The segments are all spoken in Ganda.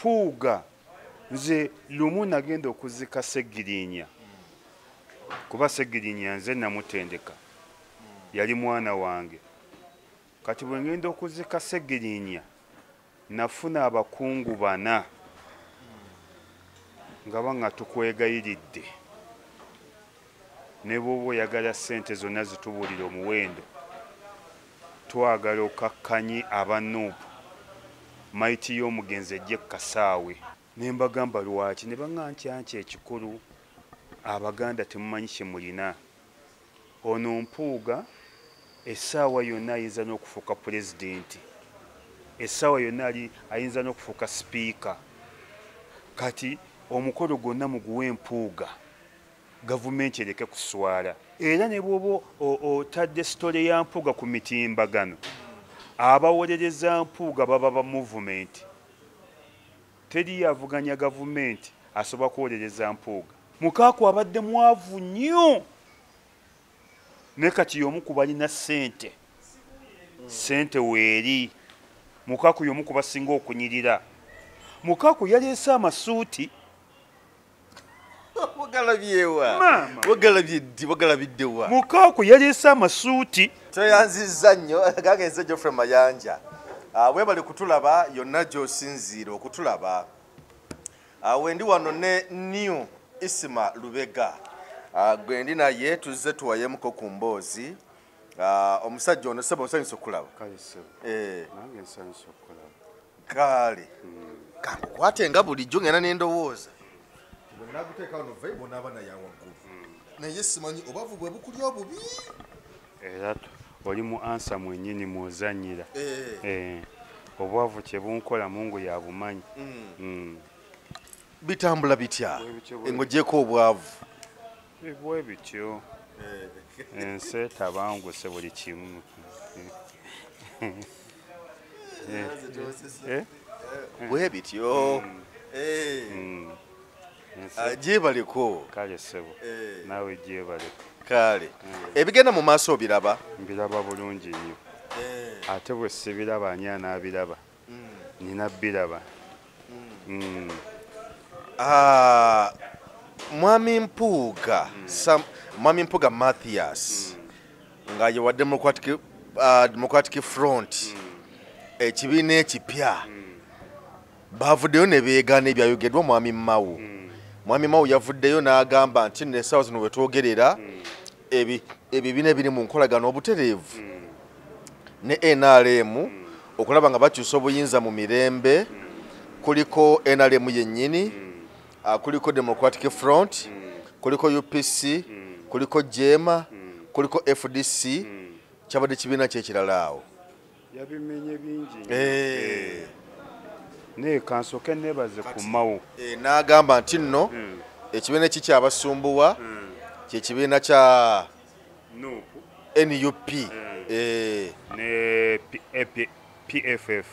Mpuuga nze lumu nagenda okuzika Segirinya kuba Segirinya nze namutendeka yali mwana wange kati bwe ngenda okuzika Segirinya nafuna abakungu 4 nga banga tukwegayiridde ne bw'oba oyagala ssente zonna zitubuulira omuwendo twagala okakkanyi abanuupu maiti y'omugenzi ejje kasaawe ne mbagamba lwaki ne baŋŋankyanki ekikulu Abaganda temumanyi kye mulina ono Mpuuga essaawa yonna ayinza n'okufuuka pulezidenti essaawa yonna ayinza n'okufuuka sipiika kati omukolo gwonna muguwe Mpuuga gavumenti ereke kuswala era ne bw'oba otadde sitole ya Mpuuga ku mitimbagano abawolereza Mpuuga baba ba movement teri yavuganya gavumenti asobola kuwolereza Mpuuga mukaaku abadde mwavu nnyo ne kati y'omu ku balina ssente weeri mukaaku y'omu ku basinga okunyirira mukaaku yaleese amasuuti wagalabiddewa mukaaku yaleese amasuuti toyanzizza nnyo gagenze Geoffrey Mayanja webali kutulaba yonna gy'osinziira okutulaba wendi wano ne New Isima Lubega gwe ndi naye tuzze tuwayemuko ku mboozi omusajja ono sebo nsanyusa okulaba nange nsanyusa okulaba kale kankukwate nga bulijjo ngena n'endowooza bwenaguteeka wano vaibu n'abaana yawaggulu naye simanyi obavu bwe bukulya obubi era oli mu ansa mwennyini mwozannyira obwavu kye bunkola Mungu yabumanyi bitambula bitya eng'ogyeko obwavu bwe bityo ensi tabanguse buli kimu bwe bityo gyebaleko kale ssebo naawe gyebaleko kale ebigenda mu maaso obiraba mbiraba bulungi nnyo ate bwe sibiraba ani anaabiraba nina biraba Mwami Mpuuga Mathias nga ye wa Democratic Front ekibiina ekipya bavuddeyo ne beegaana ebyayogeddwa Mwami Mao. Mwami Mao yavuddeyo n'agamba nti n'essaawa zino bwe twogerera ebibiina ebiri mu nkolagano obutereevu ne NRM okulaba nga bakyusa obuyinza mu mirembe kuliko NRM yennyini kuliko Democratic Front kuliko UPC kuliko Jema kuliko FDC kyabadde kibiina kyekirala awo yabimenye bingi ne kansoke nebaze ku Mao n'agamba nti nno ekibiina kikyabasumbuwa kyekibiina kya NUP ne PFF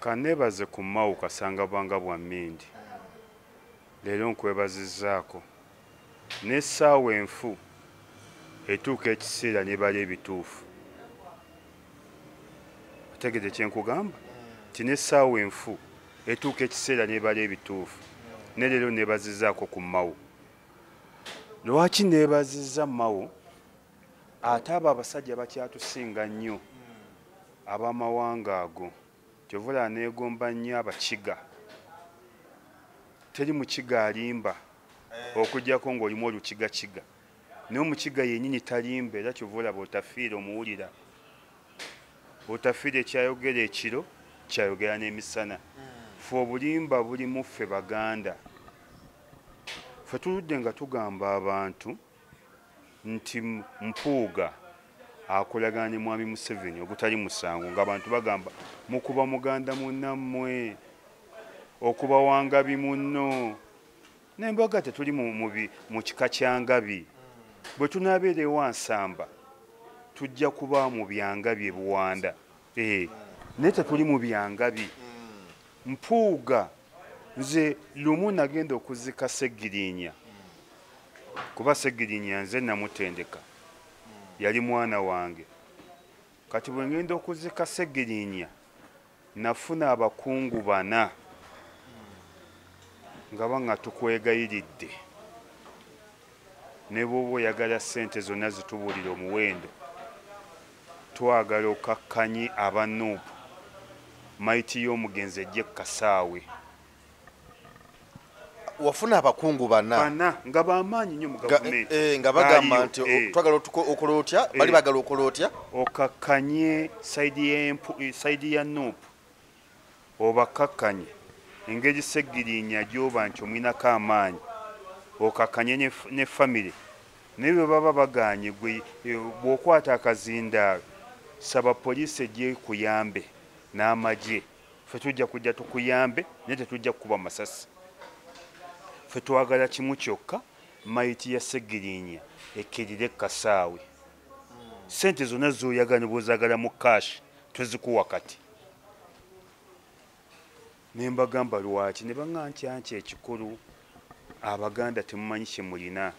kanebaze ku Mao kasanga bwanga bwa mmindi leero nkwebazizzaako n'essaawa enfu etuuka ekiseera ne bali ebituufu otegedde kye nkugamba nti n'essaawa enfu etuuka ekiseera ne bali ebituufu ne leero neebazizzaako ku Mao. Lwaki neebazizza Mao? Ate abo abasajja bakyatusinga nnyo ab'amawanga ago kyovula neegomba nnyo Abakiga. Teri Mukiga alimba okuggyako ng'olimu olukigakiga naye Omukiga yennyini talimba era kyovula bw'otafiira omuwulira bw'otafiira ekyayogera ekiro kyayogera n'emisana. Ffe obulimba buli mu ffe Baganda. Ffe tuludde nga tugamba abantu nti Mpuuga akolagana ne Mwami Museveni ogutali musango ng'abantu bagamba mukuba muganda munnammwe okuba wangabi munno n'embaga tetuli mu kika kya Ngabi bwe tunaabeera ewa Nsamba tujja kuba mu byangabi e Buwanda naye tetuli mu byangabi. Mpuuga nze lumu nagenda okuzika Segirinya kuba Segirinya nze namutendeka yali mwana wange kati bwe ngenda okuzika Segirinya nafuna abakungu bana nga banga tukwegayiridde ne bw'oba oyagala ssente zonna zitubuulira omuwendo twagala okakkanye aba Nuupu maiti y'omugenzi ejje Kasaawe. Wafuna abakungu bana nga bamaanyi nnyo mu gavumenti nga bagamba nti twagala okola otya bali bagala okola otya okakkanye sayidi ya Nuupu obakakkanye engeri Seggirinya gy'oba nti omwinako amaanyi okakkanye ne famire naye bwe baba baganye gwe bw'okwata akazindaalo saba poliisi ejje kuyambe n'amagye ffe tujja kujja tukuyambe naye tetujja kukuba masasi. Ffe twagala kimu kyokka maiti ya Seggirinya ekkirire Kasaawe. Ssente zonna z'oyagala ne bw'ozaagala mu kaashi tozikuwa kati. Ne mbagamba lwaki ne baŋŋa nti ekikulu Abaganda temumanyi kye mulina.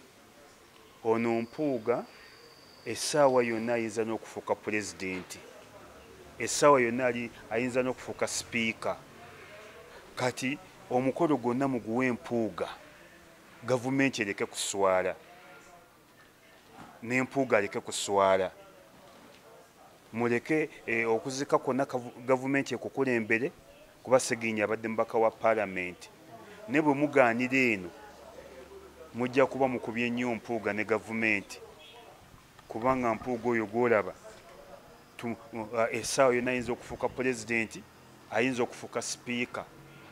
Ono Mpuuga essaawa yonna ayinza n'okufuuka pulezidenti, essaawa yonna ayinza n'okufuuka sipiika. Kati omukolo gwonna muguwe Mpuuga, gavumenti ereke kuswala n'Empuuga aleke kuswala. Muleke okuzika kwonna gavumenti ekukulembere kuba Seggirinya abadde mubaka wa paalamenti. Ne bwe mugaanira eno mujja kuba mukubye nnyo Mpuuga ne gavumenti kubanga Mpuuga oyo gw'olaba essaawa yonna ayinza okufuuka pulezidenti, ayinza okufuuka sipiika.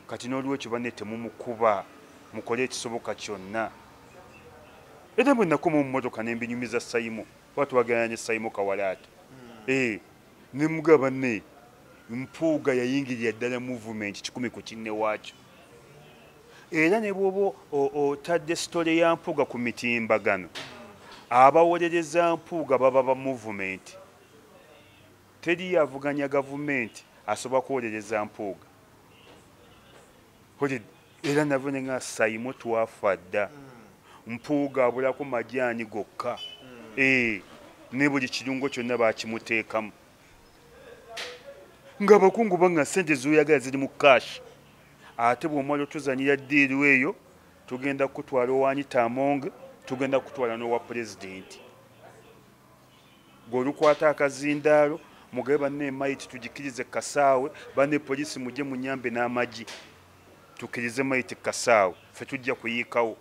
Kati n'olwekyo banne temumukuba, mukole ekisoboka kyonna. Era bwe nakoma mu mmotoka ne mbinyumiza Saimo, oba twagereranya ne Saimo Kawalaata. Ne mugamba banne Mpuuga yayingirira ddala movement 10 ku kinne waakyo. Era ne bw'oba otadde sitole ya Mpuuga ku mitimbagano, abawolereza Mpuuga baba ba movement. Teri yavuganya gavumenti asobola kuwolereza Mpuuga. Era navune nga Saimo twafa dda. Mpuuga abulako majaani gokka. Ne buli kirungo kyonna baakimuteekamu. Ng'abakungu banga ssente z'oyagala ziri mu kaashi. Ate bw'omala otuzanyira ddiiru eyo tugenda kutwala owaanyita Among, tugenda kutwala n'owa pulezidenti. Gw'olukwata akazindaalo mugabe banne maiti tugikirize Kasaawe, banne poliisi mujje munyambe n'amagi tukirize maiti Kasaawe, ffe tujja kuyiikawo.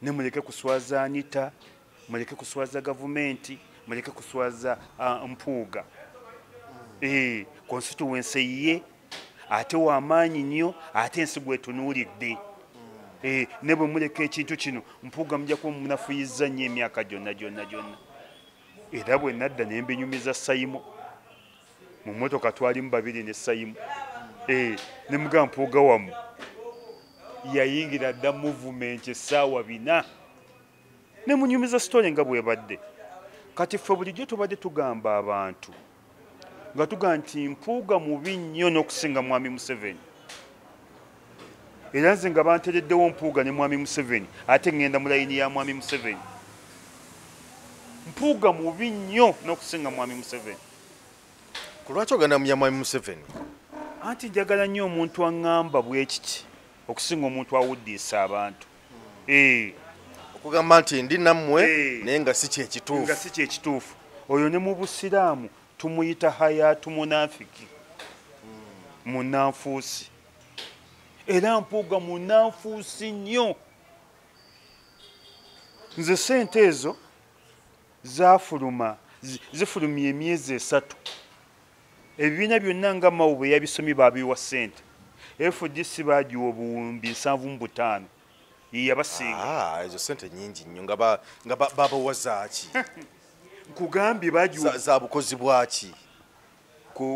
Ne muleke kuswaza Anita, muleke kuswaza gavumenti, muleke kuswaza Mpuuga. Constituency ye ate w'amaanyi nnyo, ate ensi bw'etunuulidde. Ne bwe muleka ekintu kino Mpuuga mujja kuba munafuyizza nnyo emyaka gyonna. Era bwe nadda ne mbinyumiza Saimo mu mmotoka twalimu babiri ne Saimo. Ne mugamba Mpuuga wamu yayingira dda movement essaawa 4 ne munyumiza sitole nga bwebadde. Kati ffe bulijjo tubadde tugamba abantu nga tugamba nti Mpuuga mubi nnyo n'okusinga Mwami Museveni. Era nze nga bantereddewo Mpuuga ne Mwami Museveni ate ngenda mu layini ya Mwami Museveni. Mpuuga mubi nnyo n'okusinga Mwami Museveni. Ku lwaki ogenda mu Mwami Museveni? Anti njagala nnyo omuntu aŋŋamba bwe kiti okusinga omuntu awuddiisa abantu. Okugamba nti ndi nammwe naye nga si kyekituufu. Nga si kyekituufu. Oyo ne mu Busiraamu tumuyita hayaatu munafiki, munanfuusi. Era Mpuuga munanfuusi nnyo. Nze ssente ezo zifulumya emyezi 3. Ebibiina byonna nga Mao bwe yabisomye baabiwa ssente. FDC baagiwa obuwumbi 75. Yabasinga. Ezo ssente nnyingi nnyo nga babawa zaaki? Nkugambye baagiwa za bukozi bwaki?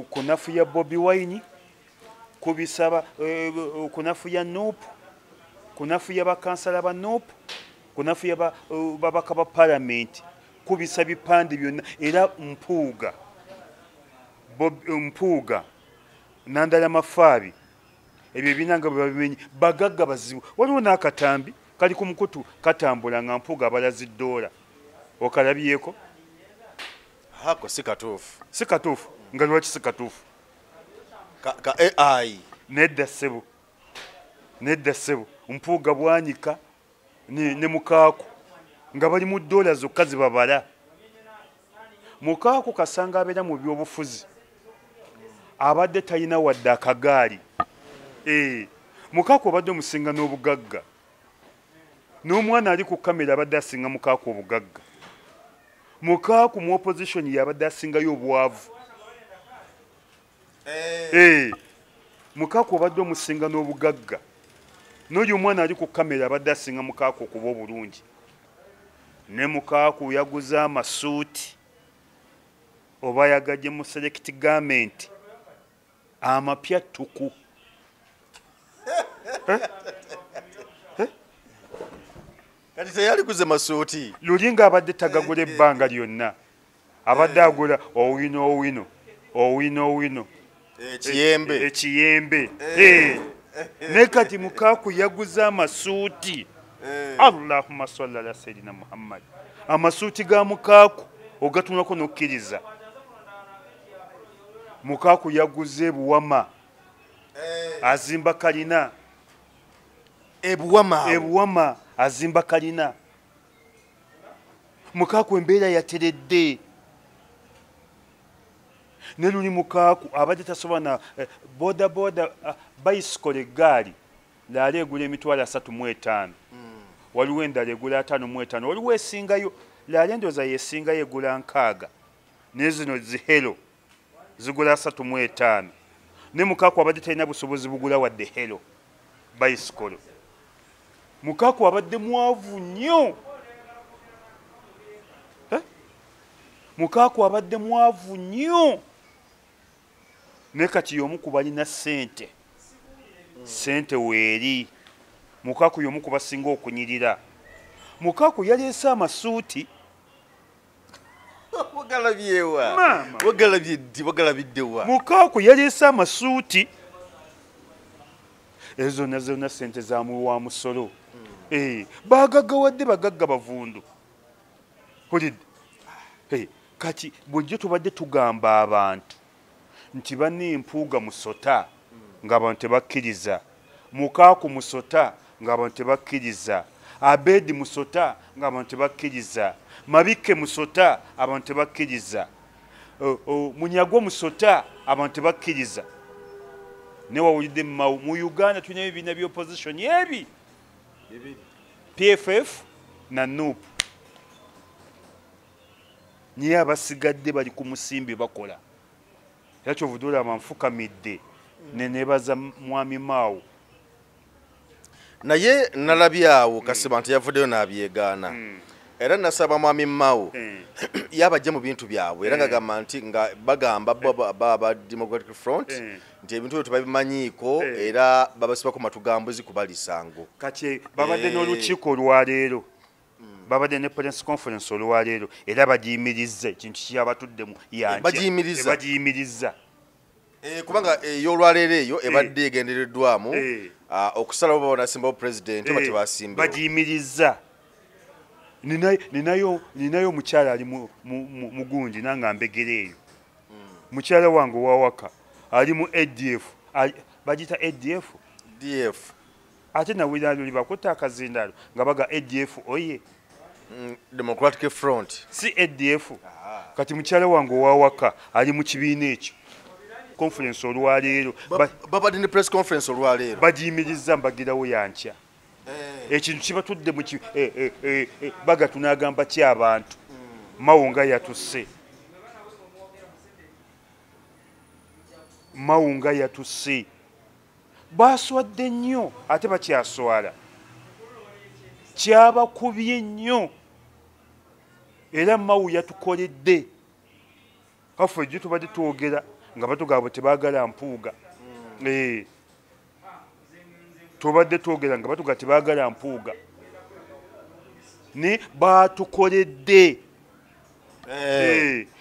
Kunafu ya Bobi Wine, kubisaba kunafu ya Nuupu, kunafu ya bakansala ba Nuupu, kunafu ya babaka ba paalamenti, kubisa bipande byonna. Era Mpuuga Nandala Mafaabi ebyo binanga babimenye bagagga bazibu. Waliwo n'akatambi kali ku mukutu katambula nga Mpuuga abalazi $. Okalabyeko? Hako si katuufu. Si katuufu. Nga lwaki si katuufu? ka AI nedda ssebo mpuuga bwanyika ne mukaaku nga bali mu dola zokka zibabala. Mukaaku kasanga abeera mu byobufuzi abadde talina wadde akagaali. Mukaaku obadde omusinga n'obugagga, n'omwana ali ku kamera abadde asinga mukaaku obugagga. Mukaaku mu opposition yabadde asingayo obwavu. Mukaaku obadde omusinga n'obugagga, n'oyo omwana ali ku kamera abadde asinga mukaaku okuba obulungi. Ne mukaaku yaguze amasuuti oba yagajje mu select government amapya ttuku. kati teyali kuze masuuti Lulinga abadde tagagula ebbanga lyonna, abadde agula owino ekiyembe. Ne kati mukaaku yaguze amasuuti. Allahumma salli ala sayidina Muhammad. Amasuuti ga mukaaku ogatunako n'okkiriza. Mukaaku yaguze buwama, azimba kalina. Ebuwama azimba kalina. Mukaaku embeera yateredde. Ne luli mukaaku abadde tasobola na boda bicycle eggaali laali egula emitwalo 35. Waliwo endala egula 55. Waliwo esingayo laali endowooza yesingayo egula 60. Ne zino zihero zigula 35. Ne mukaaku abadde talina busobozi bugula wadde hero bicycle. Mukaaku abadde mwavu nnyo. Mukaaku abadde mwavu nnyo. Ne kati y'omu ku balina ssente. Ssente weeri. Mukaaku y'omu ku basinga okunyirira. Mukaaku yaleese amasuuti. wagalabiddewa. Mukaaku yaleese amasuuti. Ezo zonna ssente zamuwa musolo. Bagaggawadde bagagga bavundu. Kati bulijjo tubadde tugamba abantu nti banne empuuga musota ng'abantu tebakkiriza. Mukaaku musota ng'abantu tebakkiriza. Abedi musota ng'abantu tebakkiriza. Mabike musota abantu tebakkiriza. Munyagwa musota abantu tebakkiriza. Ne wawulidde mu Uganda tulina ebibiina by'opposition ebi PFF na NUP. Niye abasigadde bali ku musimbi bakola. Yakyo vudula manfukamidde nenebaza mwami Mao. Naye nalabyawo Kasiba nti yavuddeyo n'abyegaana. Era nasaba mwami Mao yabajja mu bintu byabwe era ngagamba nti nga bagamba baba Democratic Front nti ebintu ebyo tebabimanyiiko era babasibako matugambuzi kubalisango. Kati babadde n'olukiiko olwaleero. Babadde ne press conference olwaleero era bagiyimirizza ekintu kyabatuddemu yanjye. Bagiyimirizza. Kubanga ey'olwaleero eyo ebadde egendereddwamu okusalawo baba nasimbawo president oba tebasimbawo. Bagiyimirizza. Ninayo omukyala ali mugundi nanga mbegereeyo. Mukyala wange owawaka ali mu ADF. Bagita ADF? DF. Ate nawulira luli bakutte akazindalo nga baga ADF oye. Democratic Front. Si ADF. Kati mukyala wange owawaka ali mu kibiina ekyo. Conference olwaleero. Babadde ne press conference olwaleero. Bagiyimirizza mbagirawo yankya. Ekintu kibatudde mu baga tunagamba ki abantu. Mawunga yatusse. Mawunga yatusse. Baswadde nnyo ate bakyaswala. Kyabakubye nnyo. Era Mawu yatukoledde. Kaffe ejjo tubadde twogera nga batugamba tebaagala mpuuga. Tubadde twogera nga batuga tebaagala mpuuga. Ne batukoledde.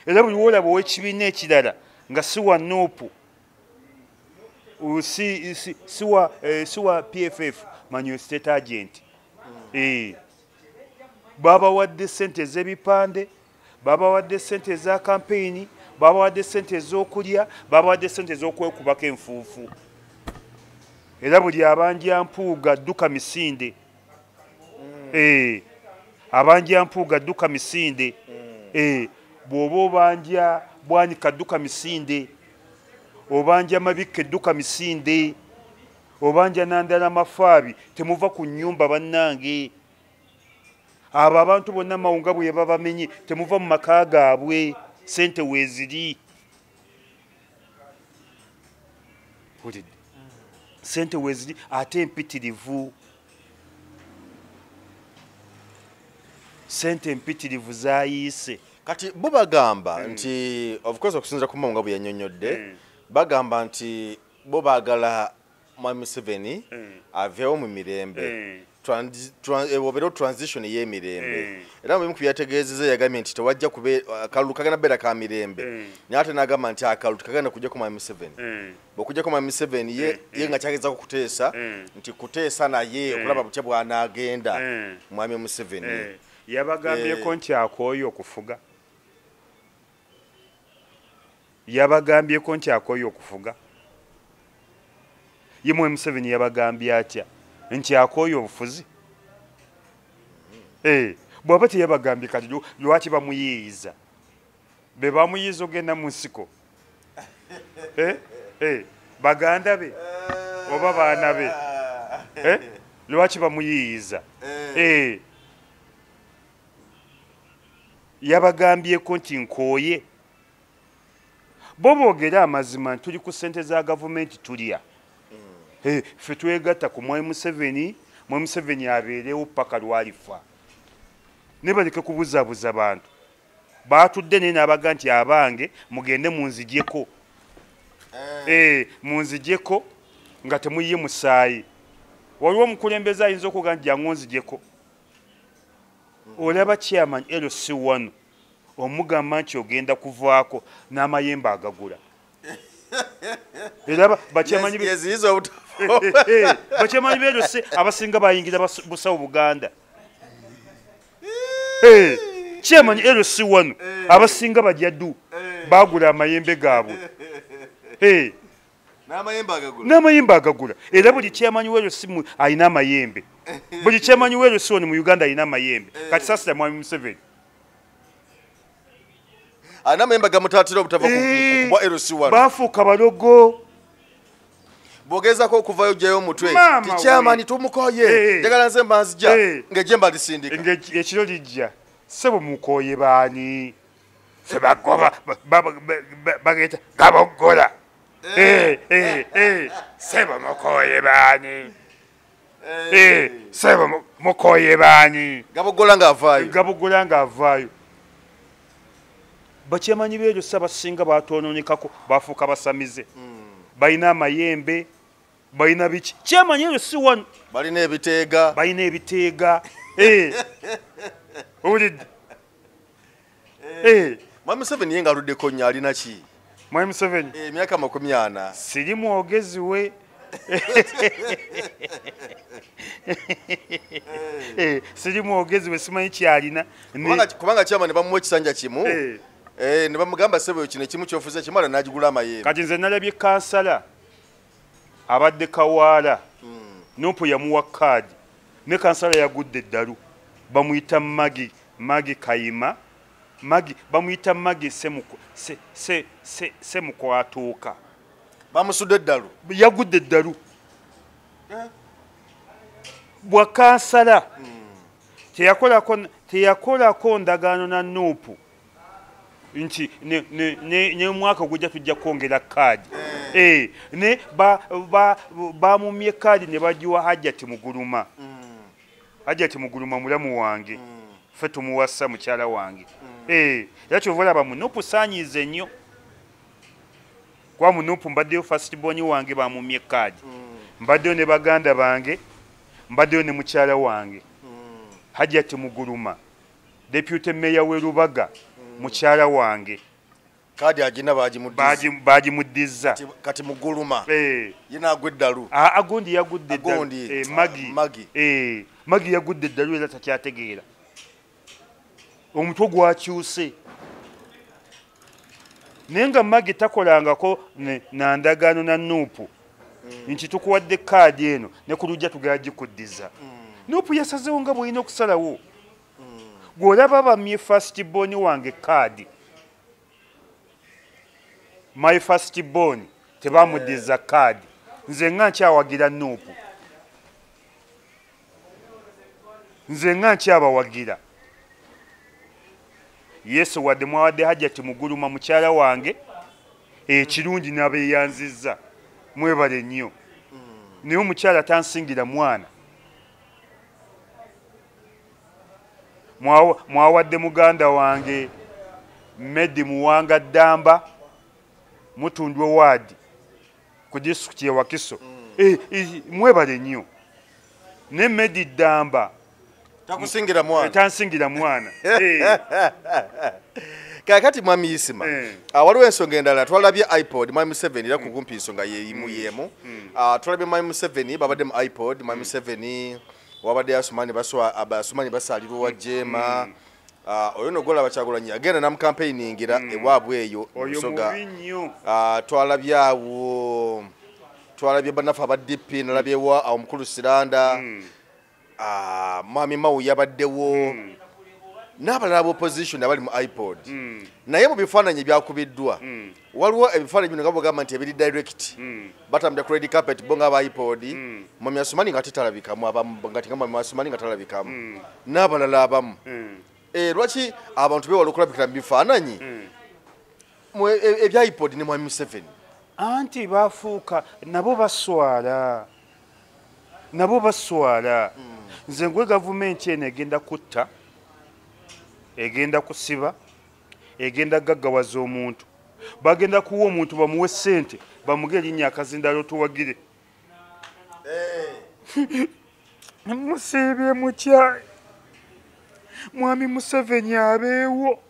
Era buli wolaba ow'ekibiina ekirala nga si wa NUP si wa PFF manyo state agent. Baba wadde sente z'ebipande, baba wadde sente za campaign, babawadde sente ez'okulya babawadde sente ez'okwekubako enfuufu era buli abanja mpuuga dduka misinde abanja mpuuga dduka misinde bw'oba obanja bwanika dduka misinde obanja mabikka edduka misinde obanja nandala mafaabi temuva ku nnyumba bannange abo abantu bonna mawunga bwe babamenye temuva mu maka gaabwe sente weeziri sente weeziri ate empitirivu sente empitirivu zayiise kati bo bagamba nti of course okusinzira ku mawunga bwe yannyonnyodde bagamba nti bo baagala Mwami Museveni aveewo mu mirembe obeerewo transition y'emirembe era mu bimu ku byategeezezza yagambye nti tewajja akalulu kagenda beera ka mirembe naye ate n'agamba nti akalulu tekagenda kujjako Mwami Museveni bw'okujjako Mwami Museveni ye nga kyagezaako kuteesa nti kuteesa naye okulaba butya bw'anaagenda Mwami Museveni yabagambyeko nti akooye okufuga yabagambyeko nti akooye okufuga ye Mwami Museveni yabagambye atya nti akooye obufuzi bw'aba teyabagambye kati lwaki bamuyiiza be bamuyiiza ogenda mu nsiko baganda be oba baana be lwaki bamuyiiza yabagambyeko nti nkooye bo boogera amazima tuli ku ssente za gavumenti tulya ffe twegatta ku Mwami Museveni Mwami Museveni abeerewo paka lwalifa ne baleke kubuzaabuza bantu baatudde naye n'abaga nti abange mugende munzigyeko munzigyeko nga temuyiye musaayi waliwo omukulembeze ayinza okuga nti jangu nzigyeko olaba chairman LC1 omugamba nti ogenda kuvaako n'amayembe agagula era bakyamanyi beerose abasinga bayingira busawo Buganda chairman LC1 abasinga bajyaddu bagula amayembe gaabwe n'amayembe agagula era buli chairman w'LC alina amayembe buli chairman w'LC1 mu Uganda alina amayembe kati sasa Mwami Museveni anamayembe gamutatira obutava kuba LC1 bafuuka balogo bogezako okuvayo jayo omutwe tikyamani tumukoye njagala nze mbanzija ng'ejjemba lisindika ekiro lijja sebo mukoye baani sebagoba bageta gaboggola sebo mukoye baani sebo mukoye baani gaboggola ng'avaayo bakyamanyi beeryo sabasinga baatoononekako bafuuka basamize balina amayembe balina biki kyamanyi eryo si wano balina ebiteega owulidde Mwami Museveni ye ng'aluddeko nnyo alina ki Mwami Museveni emyaka 40 siri mwogezi we siri mwogezi we simanyi kyalina kubanga kyamani bamuwa ekisanja kimu ne bamugamba sebo kino ekimu kyofuza kimala n'agigula amayembe kati nze nalabye kansala abadde Kawaala Nuupu yamuwa kaadi ne kansala yagudde eddalu bamuyita Magi Kayima bamuyita Magi Semukwatuuka bamusudde eddalu yagudde eddalu bwa kansala teyakolako ndagaano na Nuupu nti ne mwaka gujja tujja kwongera kaadi ne bamumye kaadi ne bagiwa Hajjati Muguluma Hajjati Muguluma mulamu wange ffe tumuwasa mukyala wange era kyova olaba Nuupu saanyize nnyo kwa Nuupu mbaddeyo first born wange bamumye kaadi mbaddeyo ne baganda bange mbaddeyo ne mukyala wange Hajjati Muguluma deputy mayor we Lubaga mukyala wange kaadi agina bagimuddiza kati Muguluma yina agwe eddalu agundi yagudde eddalu Magi yagudde eddalu era takyategeera omutwe gwakyuse nenga magi takolangako na ndagano na Nuupu nti tukuwadde kaadi eno ne ku lujja tugala gikuddiza. Nuupu yasazewo nga bw'olina okusalawo. Gw'olaba bamye first born wange kaadi, my first born tebamuddiza kaadi, nze nga nkyawagira Nuupu, nze nga nkyabawagira. Yesu wadde mwawadde Hajjati Muguluma mukyala wange ekirungi n'abeeyanzizza, mwebale nnyo. Naye omukyala tansingira mwana. Mwawadde muganda wange Medi Muwanga Ddamba Mutundwe Wadi ku disitulikiti ya Wakiso. Mwebale nnyo. Ne Medi Ddamba takusingira mwana, tansingira mwana. Kakati Mwami Isima, waliwo ensonga endala twalabye iPod Mwami Museveni era kukumpi ensonga yemu. Twalabye Mwami Museveni babadde mu iPod Mwami Museveni wabadde Asumani basalirwa wa Jema. Oyo nogola Bakyagulanyi agenda nam campaigningira ewaabwe eyo musoga. Twalabye bannafu aba DP nalabyewa omukulu Siranda. Mwami Mawu yabaddewo n'abalala opposition abali mu iPod. Naye mu bifaananyi ebyakubiddwa waliwo ebifaananyi bino nga bwogamba nti ebiri direct batambula ku red carpet bo ng'aba iPod. Mwami Asumani nga tetalabikamu, ngati nga Mwami Asumani nga talabikamu n'abalala abamu. Lwaki abantu bewala okulabikira mu bifaananyi ebya iPod ne Mwami Museveni? Anti bafuuka nabo baswala, nabo baswala. Nze ngwe gavumenti eno egenda kutta, egenda kusiba, egenda gaggawaza omuntu. Bagenda kuwa omuntu bamuwe ssente bamuge erinnya akazindalo tuwagire. Musiibye mukyala Mwami Museveni abeewo.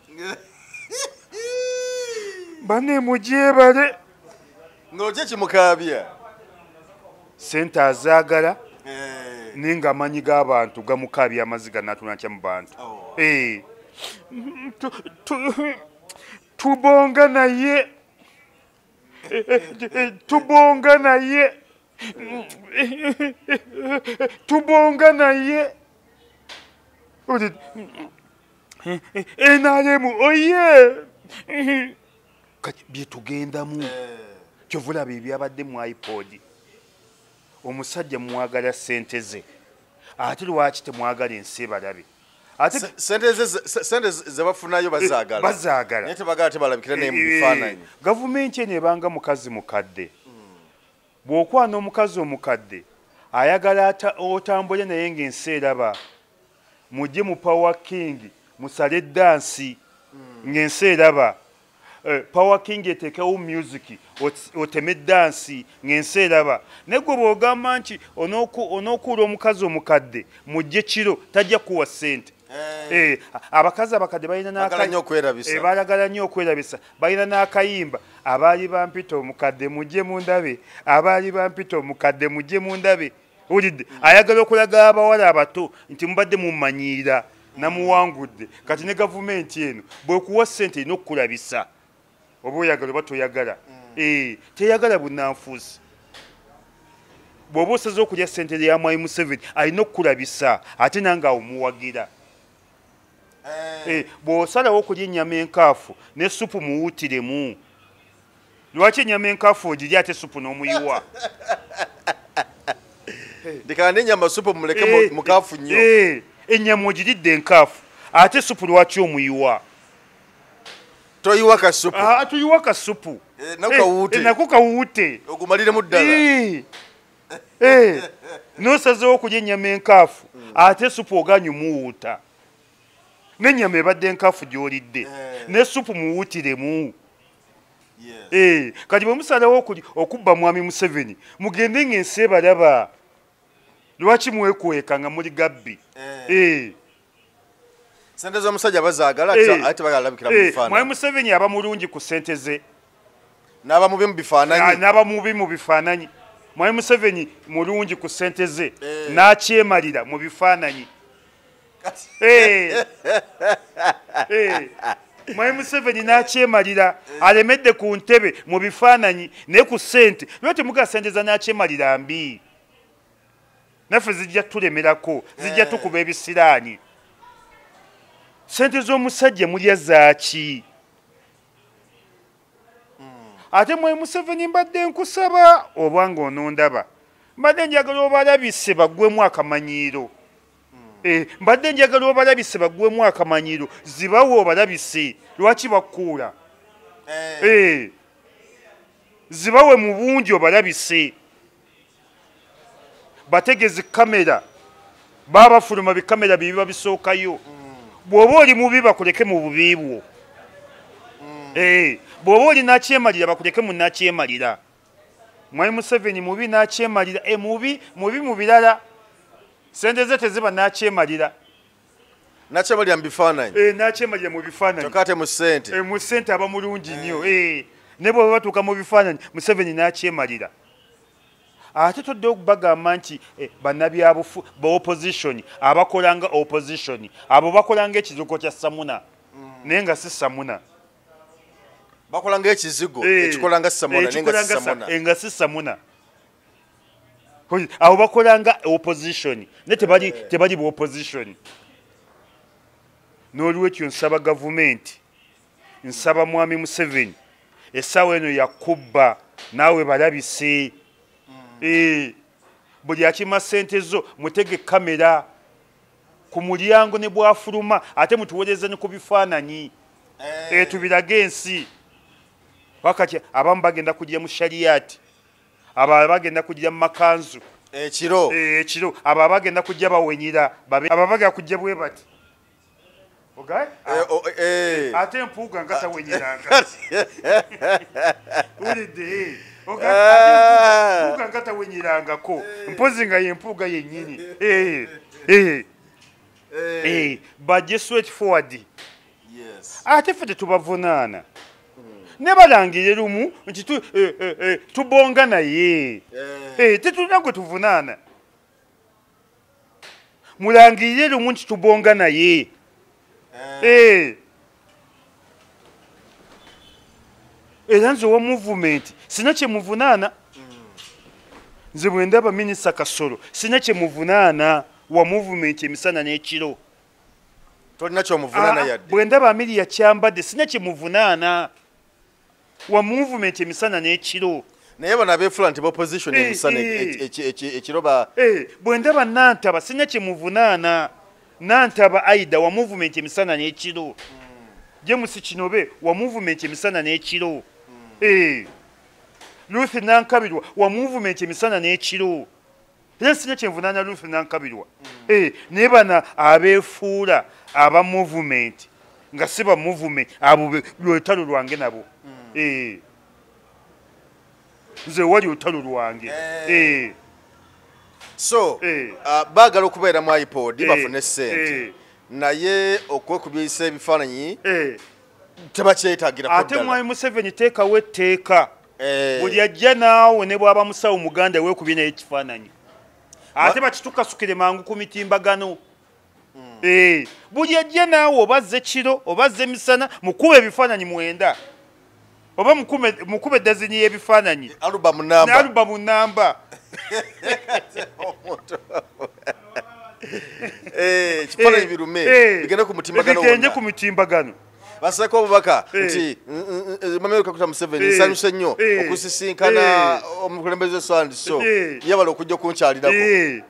Bane mugyebale. Ng'ojje kimukaabya. Ssente azaagala ninga amanyi g'abantu gamukaabya amaziga n'atunankya mu bantu. Tubonga naye, tubonga naye, tubonga naye. Enalemu oye kati byetugendamu kyovulaba ebyabadde mu iPod. Omusajja mwagala ssente ze, ate lwaki temwagala ensi balabe? Sente ze bafunayo bazaagala naye tebagala tebalabikira naye mu bifaananyi. Gavumenti eno ebanga mukazi mukadde. Bw'okwana omukazi omukadde ayagala otambule naye ng'ensi eraba, mujje mu Power King musale dansi ng'ensi eraba. Power King etekewo music oteme dansi ng'ensi eraba. Naye gwe bw'ogamba nti onookuula omukazi omukadde mujje kiro tajja kuwa ssente. Abakazi abakadde balagala nnyo okwerabisa, balina n'akayimba abaali bampita omukadde mujje mundabe, abaali bampita omukadde mujje mundabe. Ulidde ayagala okulaga abawala abato nti mubadde mummanyiira namuwangudde. Kati ne gavumenti eno bwekuwa ssente erina okukulabisa oba oyagala oba toyagala. Teyagala bunnanfuusi. Bw'oba osaze okulya ssente ya Mwami Museveni alina okukulabisa ate nange awo muwagira. Bw'osalawo okulya ennyama enkaafu ne supu muwuutiremu. Lwaki ennyama enkaafu ogirya ate supu n'omuyiwa? Ndikana n'ennyama supu muleke mukaafu nnyo. Ennyama ogiridde enkaafu ate supu lwaki omuyiwa? Toyiwa ka supu. Tuyiwa ka supu. Nako kawuute. Ogumaliremu ddala. N'osazeewo okulya ennyama enkaafu ate supu oganye muwuuta. N'ennyama ebadde enkaafu gy'olidde ne supu muwuutiremu. Kati bwe musalawo okubba Mwami Museveni mugende ng'ensi ebalaba. Lwaki mwekweka nga muli gabbi? Sente z'omusajja bazaagala ate bagalabikira mu bifaananyi. Mwami Museveni aba mulungi ku ssente ze. N'aba mubi mu bifaananyi. N'aba mubi mu bifaananyi. Mwami Museveni mulungi ku ssente ze n'akyemalira mu bifaananyi. Mwai Museveni n'akyemalira alemedde ku ntebe mu bifaananyi ne ku ssente lwe temuga ssente za n'akyemalira mbi naffe zijja tulemerako zijja tukuba ebisiraani ssente z'omusajja mulya zaaki ate Mwai Museveni mbadde nkusaba obanga onondaba mbadde njagala obalabise baggwemu akamanyiiro mbadde njagala obalabise baggwemu akamanyiiro zibawe obalabise lwaki bakkuula zibawe mu bungi obalabise bategezi kamera babafuluma bikamera bibiba bisookayo bw'oba oli mubi bakuleke mu bubi bwo bw'oba oli n'akyemalira bakuleke mu n'akyemalira Mwai Museveni mubi n'akyemalira mubi mu birala sente ze teziba n'akyemalira n'akyemalira mu bifaananyi n'akyemalira mu bifaananyi kyokka ate mu ssente mu ssente aba mulungi nnyo ne bwe batuuka mu bifaananyi Museveni n'akyemalira ate todde okubagamba nti bannabyabufu ba opposition abakolanga opposition abo bakolanga ekizigo kya Samuna naye nga si Samuna bakolanga ekizigo ekikolanga Samuna naye nga si Samuna abo bakolanga opposition ne tebali bu opposition n'olwekyo nsaba gavumenti nsaba Mwami Museveni essaawa eno yakubba naawe balabise buli akima ssente zo mutege kamera ku mulyango ne bwafuluma ate mutuweereze ne ku bifaananyi tubirage ensi wakati abamu bagenda kujja mu shariyati aba bagenda kujja mu makanzu ekiro aba bagenda kujja bawenyira aba bagenda kujja bwe bati ate empuuga nga tawenyiranga ulidde empuuga nga tawenyirangako mpozi nga yempuuga yennyini bajje straight forward ate ffe tetubavunaana ne balangire lumu nti tubonga naye tetulina gwe tuvunaana mulangirire lumu nti tubonga naye era nze wa movement sina kye muvunaana nze bwe ndaba minisita Kasolo sina kye muvunaana wa movement emisana n'ekiro tolina kyomuvunaana yadde bwe ndaba Amiriya Kyambadde sina kye muvunaana wa movement emisana n'ekiro naye bano abeefula nti opposition emisana ekiro bwe ndaba Nantaba sina kye muvunaana Nantaba Aida wa movement emisana n'ekiro James Kinobe wa movement emisana n'ekiro Ruth Nankabirwa wa movement emisana n'ekiro era sina kye nvunaana Ruth Nankabirwa naye bano abeefuula aba movement nga si ba movement abo lwetalo lwange nabo nze wali olutalo lwange so baagala okubeera mu iPod bafune ssente naye okwekubisa ebifaananyi tebakyetaagira ate Mwai Museveni teekawo etteeka buli ajja naawe ne bw'aba musawo muganda weekubye naye ekifaananyi ate bakitukasukire mangu ku mitimbagano buli ajja naawe obazze kiro obazze misana mukuba ebifaananyi 9 oba mukube dazini y'ebifaananyi alubamu namba ekifaananyi birume bigende ku mutimbagano basako obubaka nti Mama Kaguta Museveni nsanyuse nnyo okusisinkana omukulembeze so yabala okujja kunkyalirako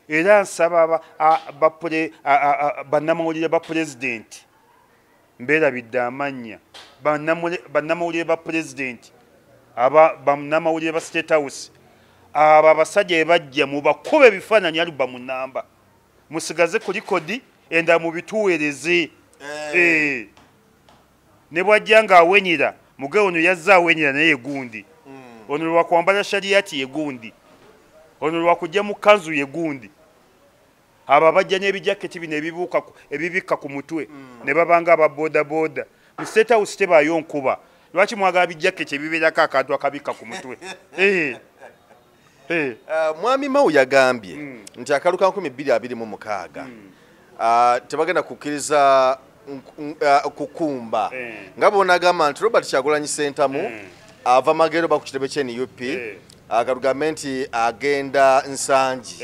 era nsaba bannamawulire ba pulezidenti mbeerabidde amannya bannamawulire ba pulezidenti bannamawulire ba State House abo abasajja ebajja mubakuba ebifaananyi alubamu namba musigaze ku likodi enda mubituweereze ne bwajja ng'awenyera muge ono yazza awenyera naye egundi ono lwakwambala shariyati yegundi ono lwakujja mu kanzu yegundi abo abajja n'ebijaketi bino ebibikka ku mutwe ne babanga ababoodaboda mu State House tebaayo nkuba lwaki mwagala bijaketi ebibeerako akantu akabikka ku mutwe Mwami Mao yagambye nti akalu ka 2026 tebagenda kukkiriza kukumba nga bonagamba nti Robert Kyagulanyi Ssentamu ava Magero ba ku kitebe kye NUP agalugambe nti agenda Nsangi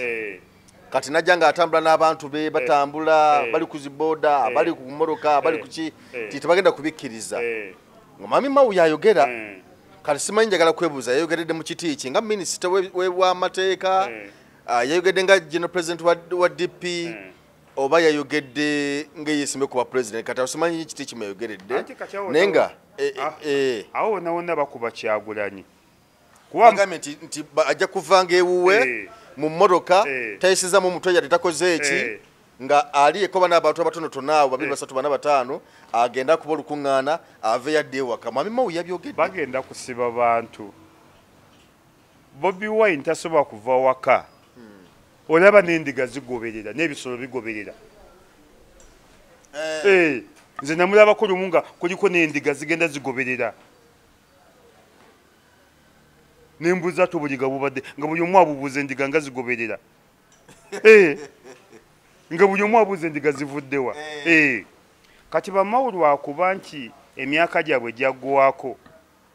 kati najja nga atambula n'abantu be batambula bali ku ziboda bali ku moroka bali ku ki titebagenda kubikkiriza ngo Mwami Mao yayogera kati simanyi njagala kwebuuza yayogeredde mu kiti ki nga minisita w'amateeka yayogedde nga general president wa DP oba yayogedde ng'eyeesimbe ku bwa president kati simanyi kiti kimu yayogeredde naye nga awo nawonna bakuba Kyagulanyi kubagambe nti ajja kuvanga ewuwe mu mmoroka tayisizamu omutwe yadde takoze eki nga ali ekoba n'abantu abatonotono abo 2-3-4-5 agenda kuba olukuŋŋaana ave yadde ewaka Mwami Mao yabyogedde bagenda kusiba bantu Bobi Wine tasobola kuva waka olaba n'endiga zigoberera n'ebisolo bigoberera nze namulabako lumu nga kuliko n'endiga zigenda zigoberera nembuza tubuliga bubadde nga buli omu abubuuza endiga nga zigoberera nga buli omu abuuza endiga zivuddewa kati bamawulu lwakuba nti emyaka gyabwe gyaggwako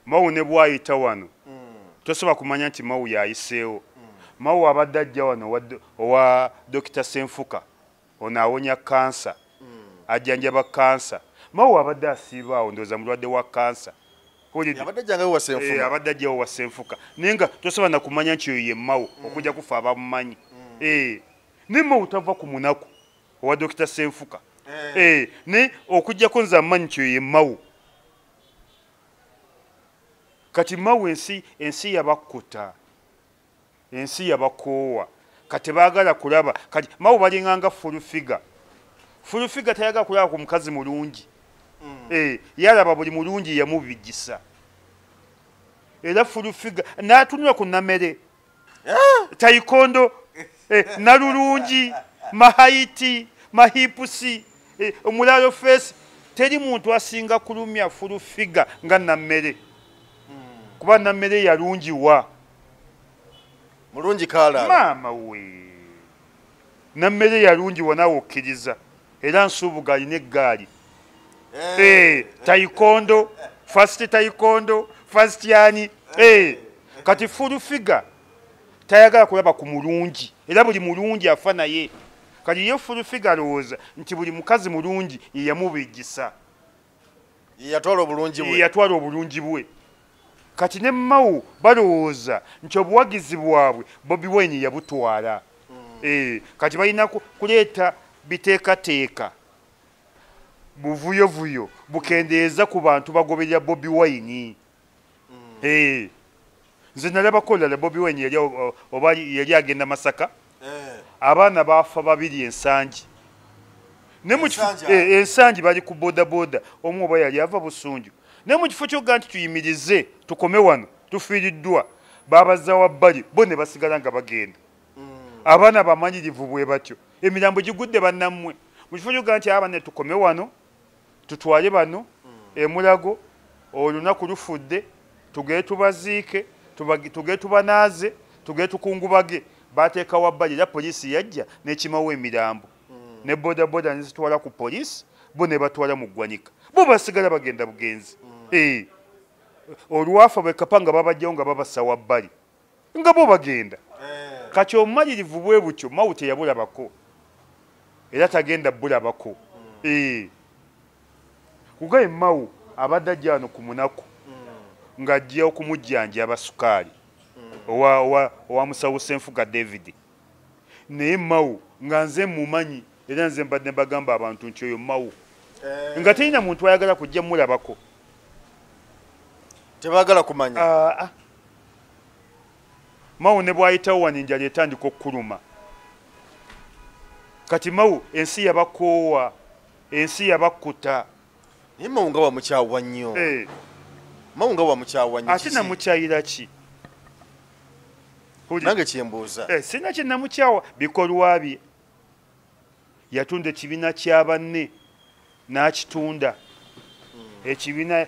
Mao ne bwayita wano tosobola kumanya nti Mao yayiseewo Mao abadde ajja wano owa Dr. Senfuka ono awonya kansa ajjanjaba kansa Mao abadde asiibaawo ndowooza mulwadde wa kansa abadde ajjawo wa Senfuka naye nga tosobola na kumanya nti oyo ye Mao okujja kufa abamumanyi ne Mao tava ku munaku owa Dr. Senfuka ne okujjako nze amanyi nti oyo ye Mao kati Mao ensi yabakkuta ensi yabakoowa kati baagala kulaba kati Mao balinganga full figure tayagala kulaba ku mukazi mulungi yalaba buli mulungi yamubijjisa era full figure n'atunula ku Namere Taikondo nalulungi mahaiti mahipusi omulalo face teri muntu asinga kulumya full figure nga Namere kuba Namere yalungiwa mulungi kala mama we Namere yalungiwa nawe okkiriza era nsuubuga alina eggaali Taikondo first yani kati full figure tayagala kulaba ku mulungi era buli mulungi afa naye kati ye full figure alowooza nti buli mukazi mulungi yeyamubijjisa yatwala obulungi bwe kati ne Mao balowooza nti obuwagizi bwabwe Bobi Wine yabutwala kati balina kuleeta biteekateeka buvuyovuyo bukendeeza ku bantu bagoberera Bobi Wine nze nalabako lala Bobi Wine yali agenda Masaka abaana baafa 2 ensangi ensangi bali ku bodaboda omu oba yali ava Busunju ne mu kifo ky'oga nti tuyimirize tukome wano tufiiriddwa baabazza wabbali bo ne basigala nga bagenda abaana bamanyirivu bwe batyo emirambo gigudde bannammwe mu kifo ky'oga nti abaana tukome wano tutwale bano emulago olunaku lufudde tugere tubaziike tugere tubanaaze tugere tukungubage bateeka wabbali era poliisi yajja n'ekimawo emirambo ne bodaboda nezitwala ku poliisi bo ne batwala mu ggwanika bo basigala bagenda bugenzi olwafa bwekapa nga babajjawo nga babassa wabbali nga bo bagenda kati omumalirivu bwe butyo Mao teyabulabako era tagenda bulabako kugaye Mao abadde ajja wano ku munaku ng'ajja okumujjanjaba sukaali owa musawo Senfuka David naye Mao nga nze mumanyi era nze mbadde mbagamba abantu nti oyo Mao nga terina muntu ayagala kujja mulabako tebagala kumanya Mao ne bwayitawo wano enjala etandika okkuluma kati Mao ensi yabakoowa ensi yabakkuta naye Mao nga wamukyawa nnyo Mao nga wamukyawa nnyo ate namukyayira ki nange kyembuuza sina kye namukyawa bikolwa bye yatunda ekibiina kya banne n'akitunda ekibiina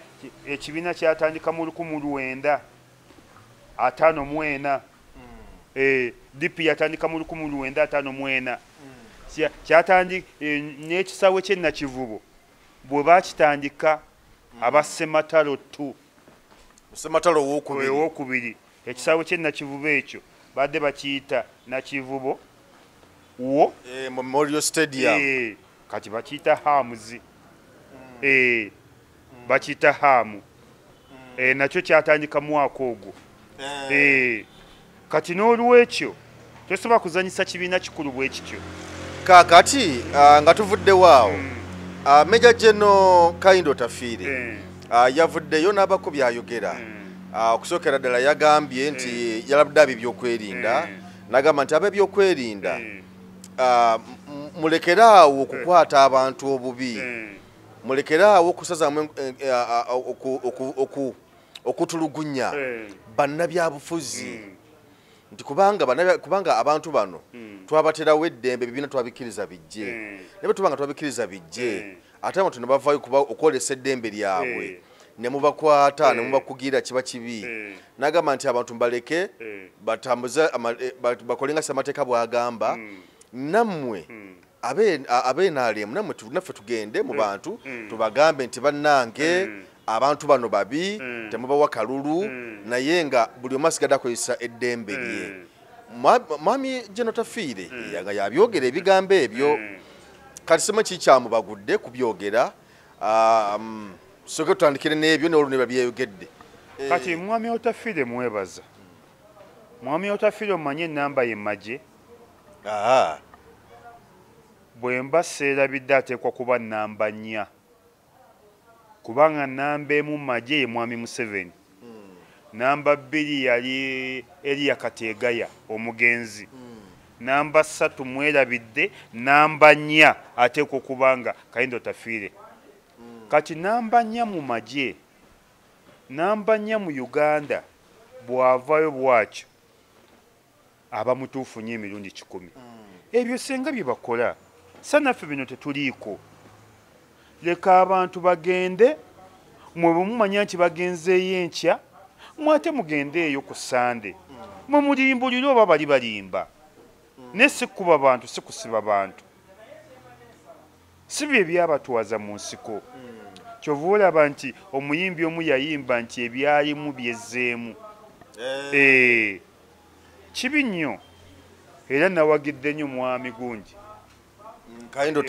kyatandika mu 1954 DP yatandika mu 1954 kyatandika n'ekisawe kye Nakivubo bwe bakitandika abasematalo tu sematalo owokubiri ekisaawe kyenakivubo ekyo badde bakiyita nakivubo wo Memorial Stadium kati bakiyita hamuzi bakiyita hamu nakyo kyatandika mwaka ogwo kati n'olwekyo tosobola kuzanyisa kibiina kikulu bwe kityo kakati nga tuvuddewo awo Major General Kayindo Tafiire yavuddeyo n'abako byayogera okusookera ddala yagambye nti yalabudde ab'ebyokwerinda n'agamba nti ab'ebyokwerinda mulekeraawo okukwata abantu obubi mulekeraawo okusazaamu okutulugunya bannabyabufuzi nti kubanga abantu bano twabaterawo eddembe ebibiina twabikkiriza bijje ne bwe tubanga twabikkiriza bijje ate abantu ne bavaayo okwolesa eddembe lyabwe ne mubakwata ne mubakugira kiba kibi n'agamba nti abantu mbaleke batambuze bakolenga amateeka bw'agamba nammwe ab'NRM nammwe naffe tugende mu bantu tubagambe nti bannange abantu bano babi temubawa kalulu naye nga buli omu asigadde akozesa eddembe lye mwami General Tafiire yabyogera ebigambo ebyo kati simanyi kikyamubagudde kubyogera soke tutandikire n'ebyo n'olwo ne babyeyogedde kati mwami Tafiire mwebaza mwami Tafiire omanye enamba ye Magye bwe mba seerabidde ateekwa kuba namba 4 kubanga namba emu Magye ye mwami Museveni namba 2 yali Elia Kategaya omugenzi namba 3 mwerabidde namba 4 ateekwa okubanga Kayindo Tafiire kati namba 4 mu Magye namba 4 mu Uganda bw'avaayo bwakyo aba mutuufu nnyo emirundi 10 ebyo senga bye bakola sanaffe bino tetuliiko leka abantu bagende mwe mumanya nti bagenzeeyo enkya mwate mugendeeyo ku Sande mwe mulimbulire oba bali balimba ne sikuba bantu sikusiba bantu si bye byabatwaza mu nsiko kyova olaba nti omuyimbi omu yayimba nti ebyalimu byezzeemu kibi nnyo era nawagidde nnyo mwami gundi Kayindo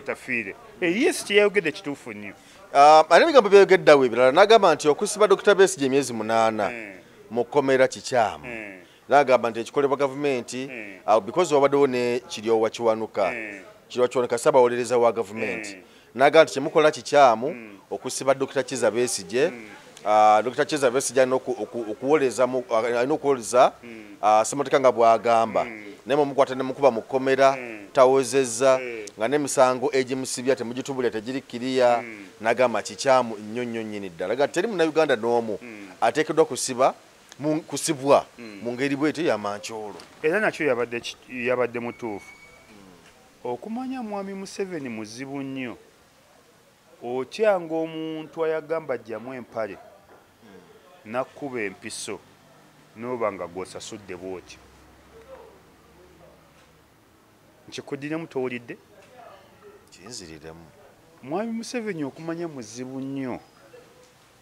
Tafiire yes kyeyayogedde kituufu nnyo ate ebigambo byayogeddawo ebirala n'agamba nti okusiba Dr. Besigye emyezi 8 mu kkomera kikyamu n'agamba nti ekikolebwa gavumenti because wabaddewo ne Kiryowa Kiwanuka Ssaabawolereza wa gavumenti n'agamba nti kyemukola kikyamu okusiba Dr. Kizza Besigye Dr. Kizza Besigye alina okuwoleza ssemateeka nga bw'agamba naye mukwata ne mukuba mu kkomera tawozezza nga n'emisango egimusibya temugitubulya tegirikkiriya n'agamba kikyamu nnyo nnyo nnyini ddala ga teri munnayuganda n'omu ateekeddwa kusibwa mu ngeri bwetyo yamankyolo era nakyo yabadde mutuufu okumanya mwami Museveni muzibu nnyo otyanga omuntu ayagamba ajjamu empale nakkuba empiso n'oba nga gw'osasudde bw'otyo nkikuddiremu towulidde kinziriremu mwami Museveni okumanya muzibu nnyo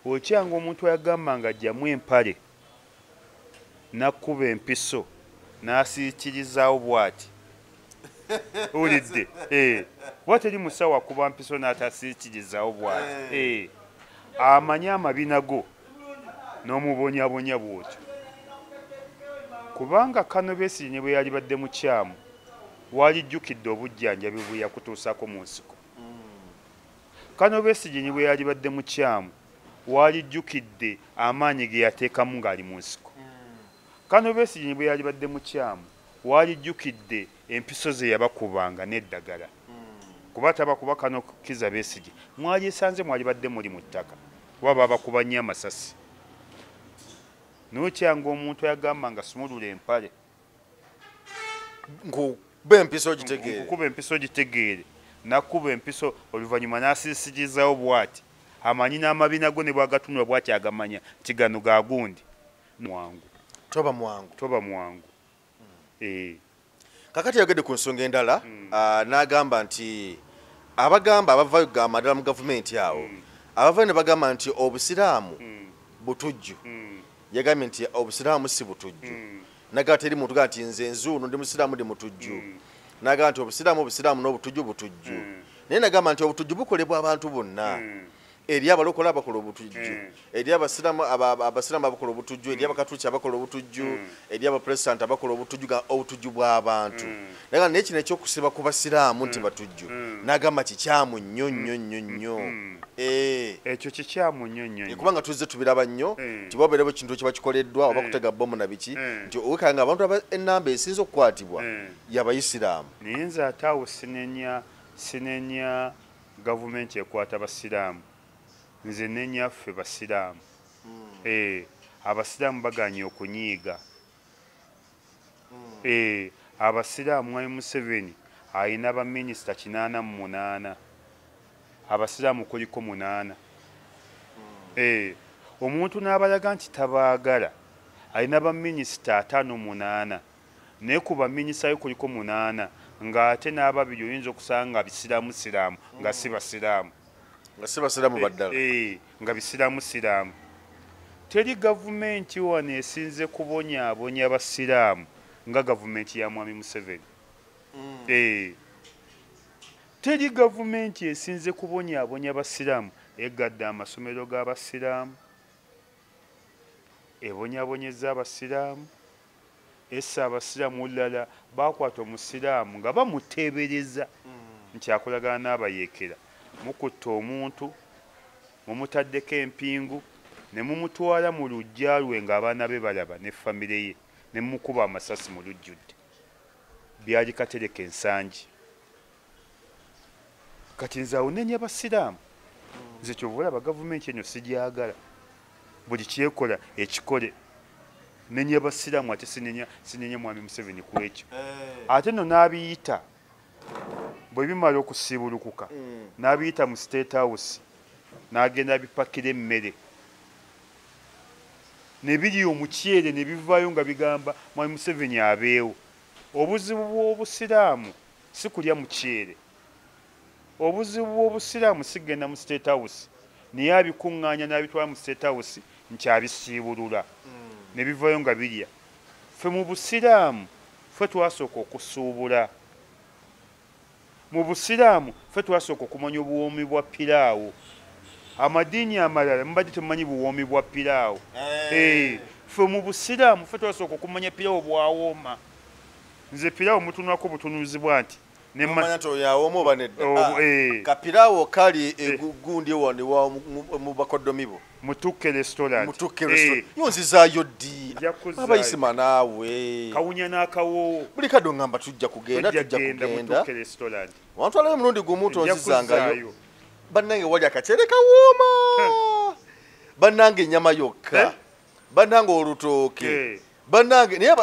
okyanga omuntu ayagamba nga ajjamu empale nakkuba empiso n'asiikirizaawo bw'ati owulidde bwateri musawo akuba mpiso n'atasiikirizaawo bw'ati amanye amabi nago n'omubonyabonya bw'otyo kubanga Kano Besigye ne bwe yali badde mu kyamu walijjukidde obujjanjabi bwe yakutuusako mu nsiko Kano Besigye ne bwe yali badde mu kyamu walijjukidde amaanyi ge yateekamu ng'ali mu nsiko Kano Besigye ne bwe yali badde mu kyamu walijjukidde empiso ze yabakubanga n'eddagala kuba tabakuba Kano Kizza Besigye mwalyesanze mwali badde muli mu ttaka kuba babakuba nnyo amasasi n'okyanga omuntu ayagamba nga sumulula empale nkuba empiso gitegeere nakkuba empiso oluvannyuma n'asiisigizaawo bw'ati amanyi n'amabi nago ne bwagatunula bw'ati agamanya nti gano ga gundi mwangu toba mwangu kakati yagedde ku nsonga endala n'agamba nti abagamba abavayo gamba mu gavumenti awo abavayo ne bagamba nti obusiraamu butujju yagambye nti obusiraamu si butujju naga teri muntu gati nze nzuuno ndi musiraamu ndi mutujju naga nti obusiraamu n'obutujju butujju naye nagamba nti obutujju bukolebwa abantu bonna eri abalokola abakola obutujju eri abasiraamu abakola obutujju eri abakatuuki abakola obutujju eri abapresident abakola obutujju bw'abantu naga naye kino ekyokusiba ku basiraamu nti batujju nagamba kikyamu nnyo nnyo nnyo nnyo ekyo kikyamu nnyo nnyo kubanga tuzze tubiraba nnyo nti babeereko kintu kiba kikoleddwa oba kutega bomu na biki nti owekanga abantu enamba esinza okukwatibwa y'abayisiraamu naye nze ate awo sinenya gavumenti ekwata basiraamu nze nenyaffe basiraamu abasiraamu baganye okunyiiga abasiraamu mwami Museveni alina baminisita 88 abasiraamu kuliko 8 omuntu n'abalaga nti tabaagala alina baminisita 58 naye ku baminisita kuliko 8 ng'ate n'ababiri oyinza okusanga bisiraamu nga si basiraamu baddala nga bisiraamu teri gavumenti wano esinze kubonyaabonya basiraamu nga gavumenti ya mwami Museveni teri gavumenti esinze kubonyaabonya basiraamu egadde amasomero g'abasiraamu ebonyaabonyeza abasiraamu essa abasiraamu olulala bakwata omusiraamu nga bamuteebereza nti akolagana n'abayeekera mukutta omuntu mumutaddeko empingu ne mumutwala mu luggya lwe ng'abaana be balaba ne famire ye ne mukuba amasasi mu lujjudde byali katereka ensangi kati nze awo nenya basiraamu nze kyova olaba gavumenti eno sigyagala buli kyekola ekikole nenya basiraamu ate sinenya mwami Museveni ku ekyo ate no n'abiyita bwe bimala okusiibulukuka n'abiyita mu State House n'agenda bipakira emmere ne biri omukyere ne bivaayo nga bigamba mwami Museveni abeewo obuzibu bw'obusiraamu si kulya mukyere obuzibu bw'obusiraamu si kugenda mu State House naye abikuŋŋaanya n'abitwala mu State House nti abisiibulula ne bivaayo nga birya ffe mu busiraamu ffe twasooka okusuubula mu busiraamu ffe twasooka okumanya obuwoomi bwa piraawo amadiini amalala mubadde temumanyi buwoomi bwa piraawo ffe mu busiraamu ffe twasooka okumanya piraawo bwawooma nze piraawo mutunulako butunuuzibwa nti kapiraawo kali egundi wano mu bakodomibo mutukke restaurant yonzizaayo ddi abayisima naawe kawunya n'akawo buli kadde ongamba tujja kugenda wantwalayo mulundi gumu tonzizangayo bannange wali akakyere kawooma bannange ennyama yokka bannange olutooke bannange naye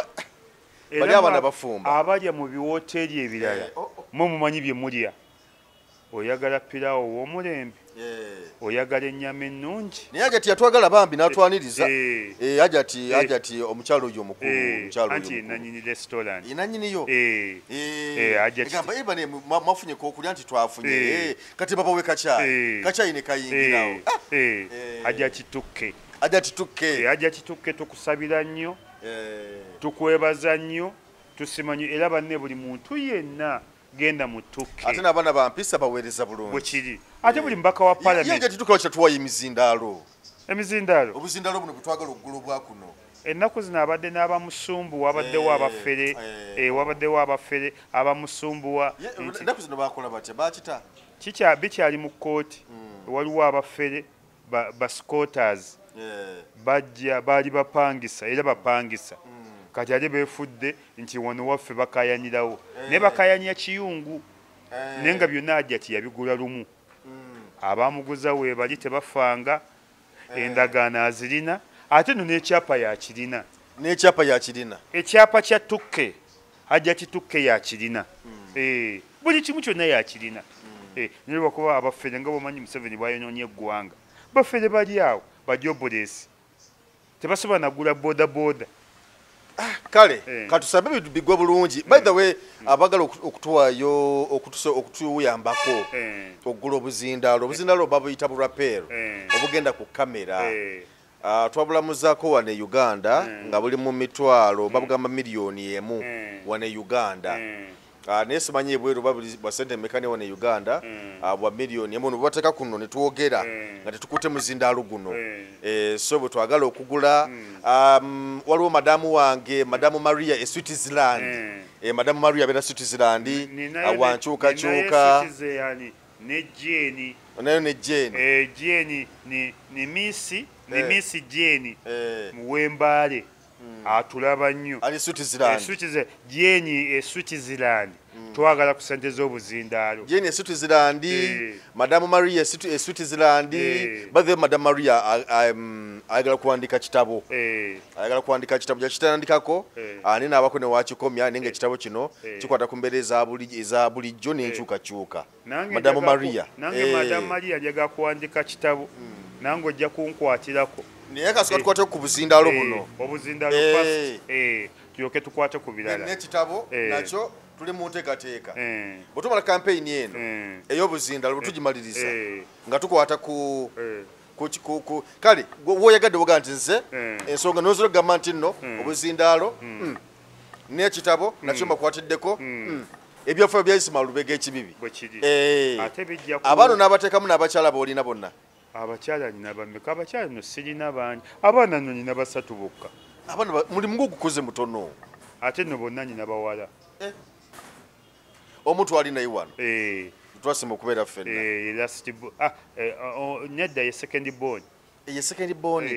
bali abaana bafumba abalya mu biwooteeri ebirala mwe mumanyi bye mulya oyagala piraawo ow'omulembe oyagala ennyama ennungi naye ajati yatwagala bambi n'atwaniriza ajati omukyalo oyo omukulu anti enanyini restaurant enanyiniyo agamba ebane mwafunye kokulya nti twafunye kati babawe kacyayi ne kayingirawo ajati tukke tukusabira nnyo tukwebaza nnyo tusimanyi era banne buli muntu yenna genda mutukke ate n'abaana bampisa baweereza bulungi bwekiri ate buli mubaka wa palamenti tukola kyatuwayo emizindaalo obuzindaalo buno bwetwagala oggulu bwa kuno ennaku zino abadde n'abamusumbu wabaddewo abafere abamusumbuwa ennaku zino bakola batya bakita bikyali mu kkooti waliwo abafere bascooters bajja baali bapangisa era bapangisa kati ate beefudde nti wano waffe bakayanirawo naye bakayanya kiyungu naye nga byonna ajati yabigula lumu abamuguza weebali tebafanga endagaano azirina ate no n'ekyapa yakirina ekyapa kya tukke ajati tukke yakirina buli kimu kyonna yakirina naye lwakuba abafere nga bomanyi Museveni bwayonoonye eggwanga bafere bali awo bajobulesi tebasobola nagula bodaboda kale katusabe bintu bigwa bulungi by the way abagala okutuwayo okutuyambako okugula obuzindaalo babuyita bulapero obugenda ku kamera twabulamuzaako wane Uganda nga buli mu mitwalo babugamba miliyoni emu wane Uganda naye simanyi ebweru bwa sente mekane wane Uganda bwa miliyoni emu nebateeka kuno ne twogera nga tetukute muzindaalo guno so bwe twagala okugula waliwo madamu wange madamu Maria e Switzerland madamu Maria abeera Switzerland wankyukakyuka ne Jeni nayo ne Jeni Jeni ni Miss Jeni Muwembale atulaba nnyo ali Switzerland Jeni Switzerland twagala ku sente z'obuzindaalo Jeni Switzerland madamu Maria Switzerland bathe madamu Maria ayagala kuwandika kitabo yakitandikako ani naabako ne wakikomya nenga ekitabo kino kikwata ku mbeera eza bulijjo n'enkyukakyuka madamu Maria nange madamu Maria njagala kuwandika kitabo nange ojja kunkwatirako naye kasika tukwate ku buzindaalo buno obuzindaalo tulyoke tukwate ku birala n'ekitabo nakyo tuli mu nteekateeka bwe tumala kampeyini eno ey'obuzindaalo bwe tugimaliriza nga tukwata ku kale woyagadde woga nti nze ensonga nozira okugamba nti nno obuzindaalo n'ekitabo nakyo mbakwatiddeko ebyafaayo bya Ismail Lubega ekibibi abaana n'abateekamu n'abakyala boolina bonna abakyala nina bameka abakyala no sirina bangi abaana no nina basatu bokka abaana mulimu gukuze mutono ate no bonna nina bawala omuntu ali naye wano twasima okubeera ffenna nedda ye second born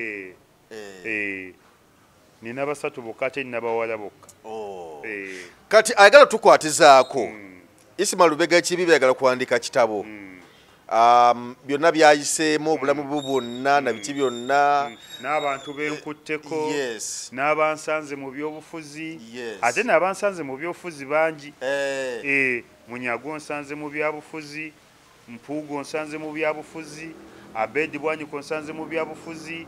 nina basatu bokka ate nina bawala bokka kati ayagala tukwatizaako Ismail Lubega ekibibi ayagala kuwandika kitabo byonna byayiseemu obulamu bwe bwonna na biki byonna n'abantu benkutteko n'abansanze mu byobufuzi ate n'abansanze mu byobufuzi bangi Munyago nsanze mu byabufuzi Mpuugo nsanze mu byabufuzi Abedi Bwanyiko nsanze mu byabufuzi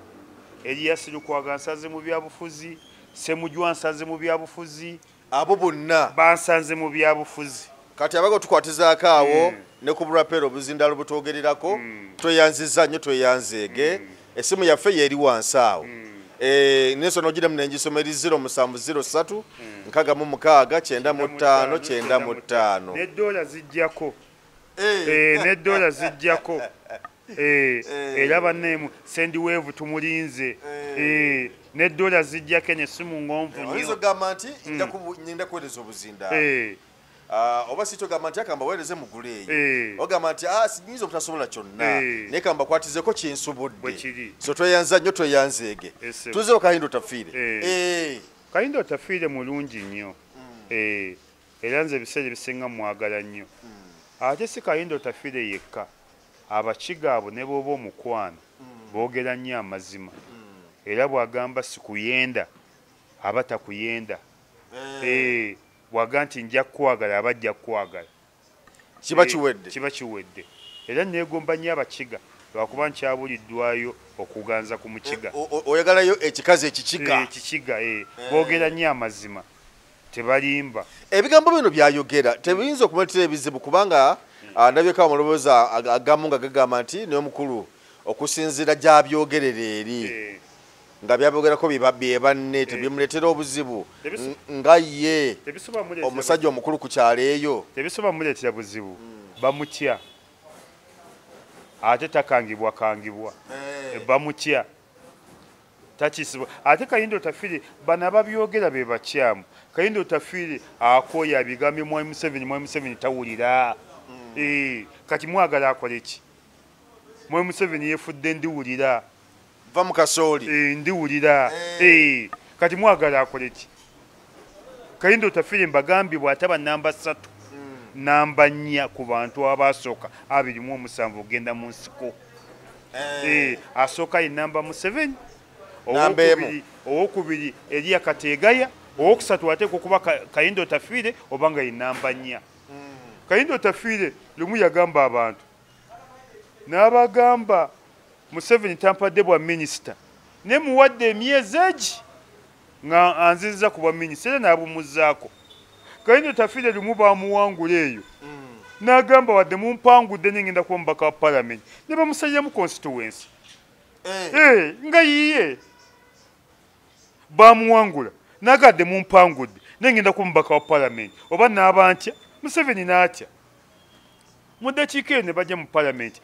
Elias Lukwaga nsanze mu byabufuzi Semujwa nsanze mu byabufuzi abo bonna bansanze mu byabufuzi kati abago tukwatizaako awo ne ku bulapero obuzindaalo butwogererako tweyanziza nnyo tweyanzeege essimu yaffe yeeri wansi awo n'ensonga ogiramu nengisoma eri 0703 6695995 n'eddoola zijjako n'eddoola zijjako era banneemu sendiweevu tumulinze n'eddoola zijjako n'essimu ngonvu nnyo oyinza okugamba nti nyinda kuweereza obuzindaalo oba si kyogamba nti akamba weereze mugule eyo ogamba nti sinyinza obutasobola kyonna naye kamba kwatizeko kyensobodde so tweyanza nnyo tweyanzeege tuzeo Kahindo Tafiire Kahindo Tafiire mulungi nnyo era nze ebiseera ebisinga mwagala nnyo ate si Kahindo Tafiire yekka abakiga abo ne booba omukwano boogera nnyo amazima era bw'agamba sikuyenda aba takuyenda bwaga nti nja kukwagala abajja kukwagala kiba kiwedde era neegomba nnyo abakiga lwakuba nkyabuliddwayo okuganza ku mukiga oyagalayo ekikazi ekikiga boogera nnyo amazima tebalimba ebigambo bino byayogera tebiyinza okumaletera ebizibu kubanga ndabyeko amaloboozi agamu nga gagamba nti naye omukulu okusinziira gy'abyogerera eri nga byabyogerako bye banne tebyemuleetera obuzibu nga ye omusajja omukulu ku kyalo eyo tebisoba muleetera buzibu bamutya ate takangibwa bamutya takisibwa ate Kahindo Tafiire bano ababyogera be bakyamu Kahindo Tafiire akooya abigambye Mwami Museveni tawulira kati mwagala akole ki Mwami Museveni yefudde ndiwulira va mu kasooli ndiwulira kati mwagala akole ki Kahindo Tafiire mbagambye bw'ataba namba 3 namba 4 ku bantu abasooka 27 ogenda mu nsiko asooka ye namba Museveni owokubiri Elia Kategaya owokusatu ate kuba Kahindo Tafiire obanga ye namba 4 Kahindo Tafiire lumu yagamba abantu n'abagamba Museveni tampadde bwa minisita ne muwadde emyezi egi nga anziza ku bwaminisita n'abumuzaako Kayindo Tafire lumu baamuwangula eyo n'agamba wadde mumpangudde nengenda kuba mubaka wa palamenti ne bamusaliramu constituency nga yiye baamuwangula n'agadde mumpangudde nengenda kuba mubaka wa palamenti oba n'abantya Museveni n'atya mu ddakiika eyo ne bajja mu palamenti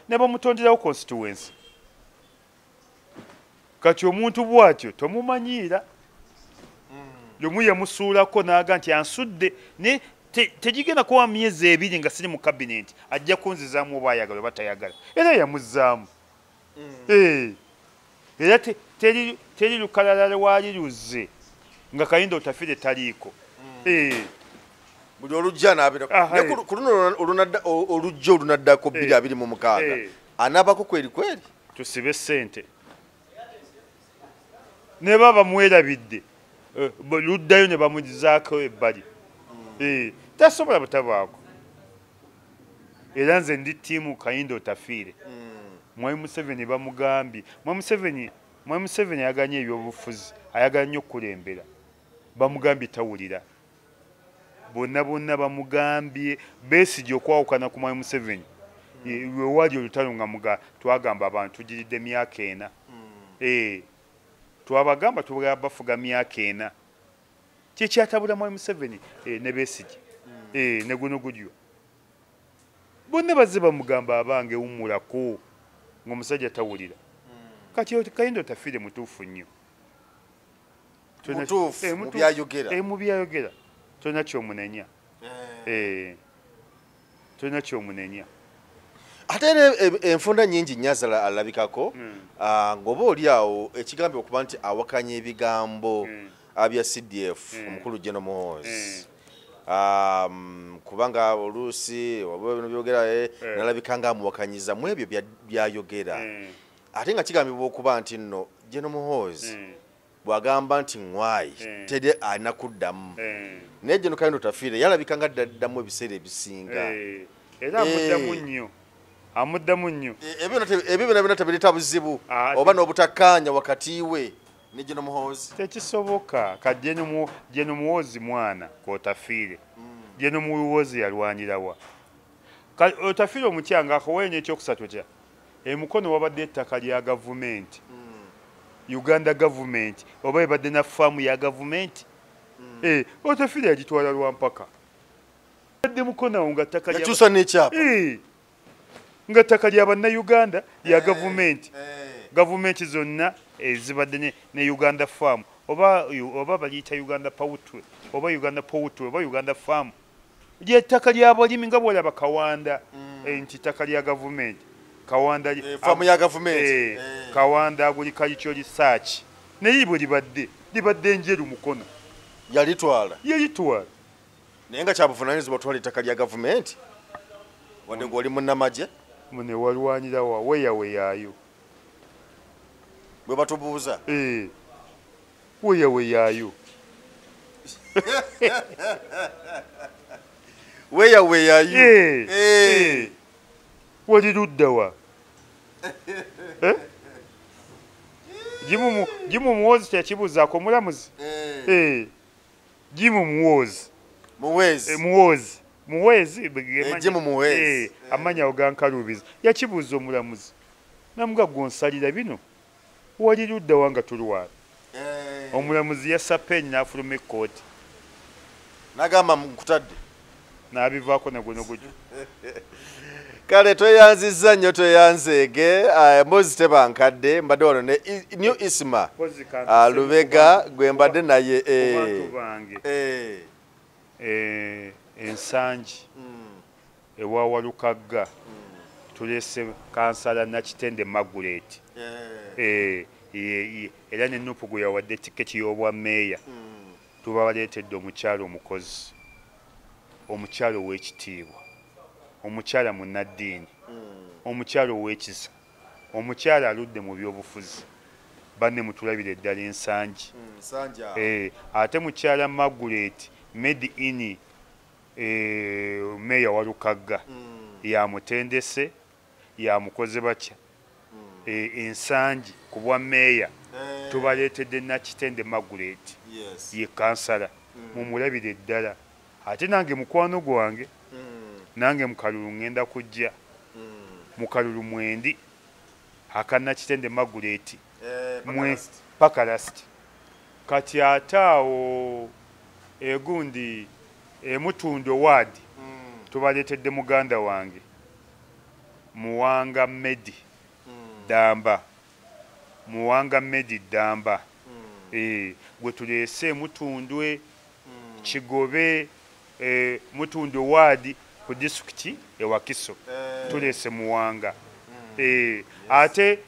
ne bamutonderawo constituency kati omuntu bw'atyo tomumanyiira lumu yamusuulako n'aga nti ansudde ne tegigenda kuba myezi 2 nga siri mu kabinenti ajja kunzizaamu oba ayagala oba tayagala era yamuzzaamu era teri lukalala lwali luzze nga Kayindo Tafire taliiko buli olujja n'abira ku luno olujja olunaddako 2026 anaabako kweri tusibe ssente ne baba mwerabidde luddayo ne bamugizaako ebbali tasobola butabaako era nze ndi ttiimu Kayindo Tafire Mwai Museveni bamugambye Mwai Museveni ayaganye ebyobufuzi ayagala nnyo okukulembera bamugambye tawulira bonna bamugambye Besigye okwawukana ku Mwai Museveni lwe wali olutalo nga twagamba abantu tugiridde myaka 4 twabagamba tubagala bafuga myaka 4 kyekyatabula Mwai Museveni ne Besigye ne guno gulyo bonna bazze bamugamba abange wumulako ng'omusajja tawulira kati Kayindo Tafire mutuufu nnyo mu byayogera tolina kyomunenya ate enfunda nnyingi nnyo alabikako ng'oba oli awo ekigambye okuba nti awakanya ebigambo abya CDF omukulu General Muhoozi kubanga oluusi oba bino byogera nalabika nga amuwakanyiza mu ebyo byayogera ate nga kigambibwa okuba nti nno General Muhoozi bwagamba nti ngwayi teri alina kuddamu naye General Kayindo Tafire yalabika nga addamu ebiseera ebisinga era amuddamu nnyo ebyo byonna tebireta buzibu oba n'obutakkaanya wakati we ne General Muhoozi tekisoboka ka General Muhoozi mwana ko Tafire General Muhoozi yalwanirawa Tafire omukyanga akoweenya ekyokusatu kya emukono wabadde ettaka lya gavumenti Uganda government oba ebadde na faamu ya gavumenti Tafire yagitwala lwampaka adde mukono nga ttaka lya yakyusa n'ekyapa nga ttaka lya bannayuganda lya gavumenti zonna ezibadde ne Uganda farm oba baliyita Uganda Poultry oba Uganda Poultry oba Uganda farm lyettaka ly'abalimi nga bwolaba Kawanda nti ttaka lya gavumenti Kawanda farm ya gavumenti Kawanda Agricultural Research naye bwe libadde njeru mukono yalitwala naye nga kyabuvunaanyizibwa otwala ettaka lya gavumenti wadde ng'oli munnamagye mune walwanirawa weyaweyaayo bwe batubuuza weyaweyaayo weyaweyaayo wali luddawa Jimu Muhoozi kyakibuuzaako mulamuzi Jimu Muhoozi amanya ogankaluubiza yakibuuza omulamuzi namuga gonsalira bino wali luddawa nga tulwala omulamuzi yassa penni n'afuluma ekkooti n'agamba nkutadde n'abivaako naguno gujyo kale tweyanzizza nnyo tweyanzeege mbozi tebankadde mbadde wano ne New Isma Lubega gwe mbadde naye ensangi ewawalukagga tulese kansala Nakitende Margaret era ne Nuupu gwe yawadde tiketi y'obwa meeya tuba baleetedde omukyalo omukozi omukyalo ow'ekitiibwa omukyala munnaddiini omukyala ow'ekisa omukyala aludde mu byobufuzi banne mutulabire eddala ensangi ate mukyala Margaret made in meeya walukagga yamutendese yamukoze batya ensangi ku bwa meeya tubaleetedde Nakitende Margaret Yes. ye kansala mumulabire ddala ate nange mukwano gwange nange mukalulu ngenda kujja mukalulu mwendi aka Nakitende Margaret Pakalasiti kati ate awo egundi Mutundo Ward tubaleetedde muganda wange Muwanga Medi Damba Muwanga Medi Damba gwe tuleese Mutundwe Kigobe Mutundo Ward ku disitulikiti Wakiso tuleese Muwanga ate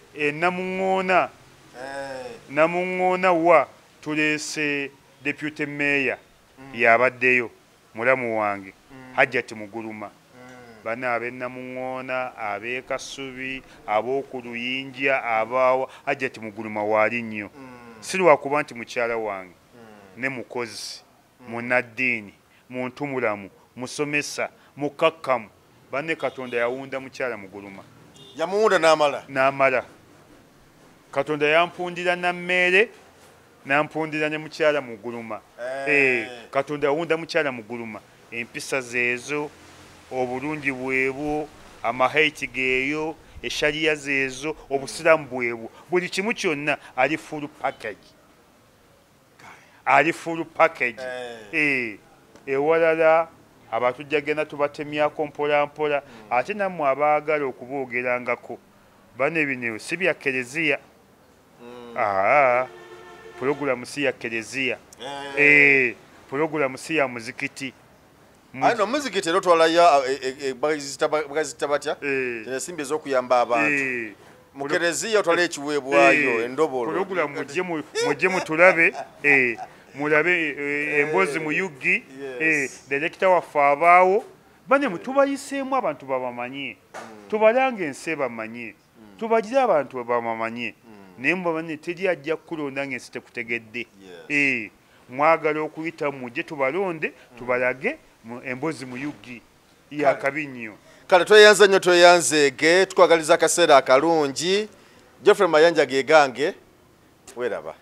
Namuŋŋoona wa tuleese deputy mayor yabaddeyo mulamu wange Hajjati Muguluma bana ab'e Namuŋŋoona ab'e Kasubi ab'oku Luyinja abaawa Hajjati Muguluma waali nnyo si lwakuba nti mukyala wange ne mukozi munaddiini muntu mulamu musomesa mukakkamu banne Katonda yawunda mukyala Muguluma yamuwunda n'amala Katonda yampundira na mmere nampundira ne mukyala Muguluma Katonda yawunda mukyala Muguluma empisa zeezo obulungi bwebwo amahaiti geeyo eshaliya zeezo obusiramu bwebwo buli kimu kyonna ali full package ewalala abatujja genda tubatemyako mpola mpola ate nammwe abaagala okuboogerangako bane bino si bya Kereziya pulogulamu si ya Kereziya pulogulamu si ya muzikiti Ano muzikiti ero twalayo bagazita batya ensimbi ez'okuyamba abantu mu Kereziya twala ekiweebwayo endobolo pulogulamu mujje mutulabe mulabe emboozi mu Yugi direkita waffe abaawo bane mutubayiseemu abantu babamanye tubalanga ensi bamanye tubagire abantu babamanye naye mubamanye teri ajja kukulonda ng'ensi tekutegedde mwagala okuyita mujje tubalonde tubalage emboozi mu Yugi yakabi nnyo kale tweyanze nnyo tweyanzeege tukwagaliza akaseera akalungi Geoffrey Mayanja gegange weraba